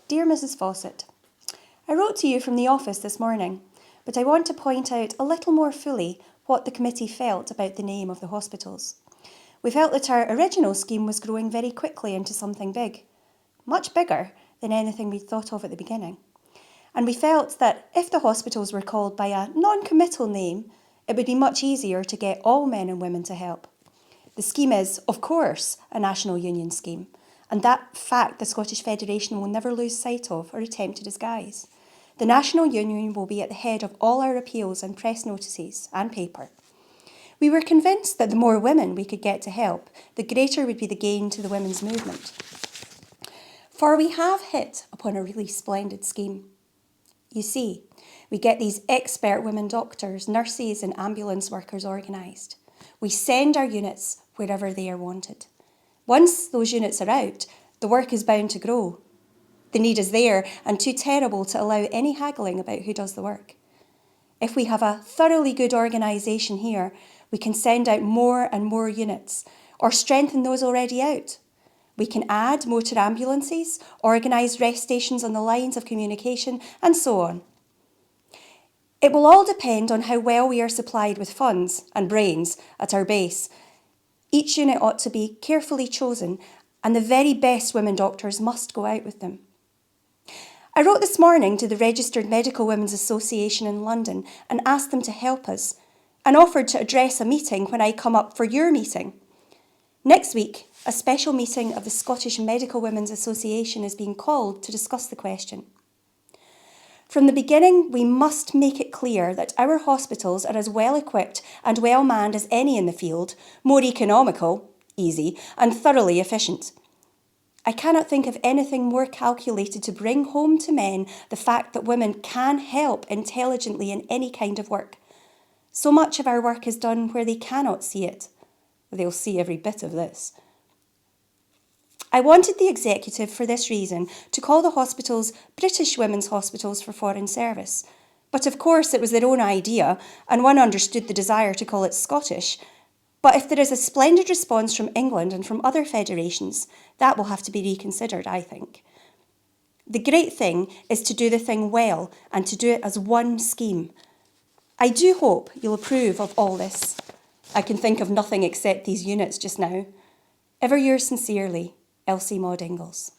Dear Mrs. Fawcett, I wrote to you from the office this morning, but I want to point out a little more fully what the committee felt about the name of the hospitals. We felt that our original scheme was growing very quickly into something big, much bigger than anything we'd thought of at the beginning. And we felt that if the hospitals were called by a non-committal name, it would be much easier to get all men and women to help. The scheme is, of course, a national union scheme, and that fact the Scottish Federation will never lose sight of or attempt to disguise. The National Union will be at the head of all our appeals and press notices and paper. We were convinced that the more women we could get to help, the greater would be the gain to the women's movement. For we have hit upon a really splendid scheme. You see, we get these expert women doctors, nurses and ambulance workers organised. We send our units wherever they are wanted. Once those units are out, the work is bound to grow. The need is there and too terrible to allow any haggling about who does the work. If we have a thoroughly good organisation here, we can send out more and more units or strengthen those already out. We can add motor ambulances, organise rest stations on the lines of communication and so on. It will all depend on how well we are supplied with funds and brains at our base. Each unit ought to be carefully chosen, and the very best women doctors must go out with them. I wrote this morning to the Registered Medical Women's Association in London and asked them to help us, and offered to address a meeting when I come up for your meeting. Next week, a special meeting of the Scottish Medical Women's Association is being called to discuss the question. From the beginning, we must make it clear that our hospitals are as well equipped and well manned as any in the field, more economical, easy, and thoroughly efficient. I cannot think of anything more calculated to bring home to men the fact that women can help intelligently in any kind of work. So much of our work is done where they cannot see it. They'll see every bit of this. I wanted the executive, for this reason, to call the hospitals British Women's Hospitals for Foreign Service. But of course it was their own idea, and one understood the desire to call it Scottish. But if there is a splendid response from England and from other federations, that will have to be reconsidered, I think. The great thing is to do the thing well and to do it as one scheme. I do hope you'll approve of all this. I can think of nothing except these units just now. Ever yours sincerely, Elsie Inglis.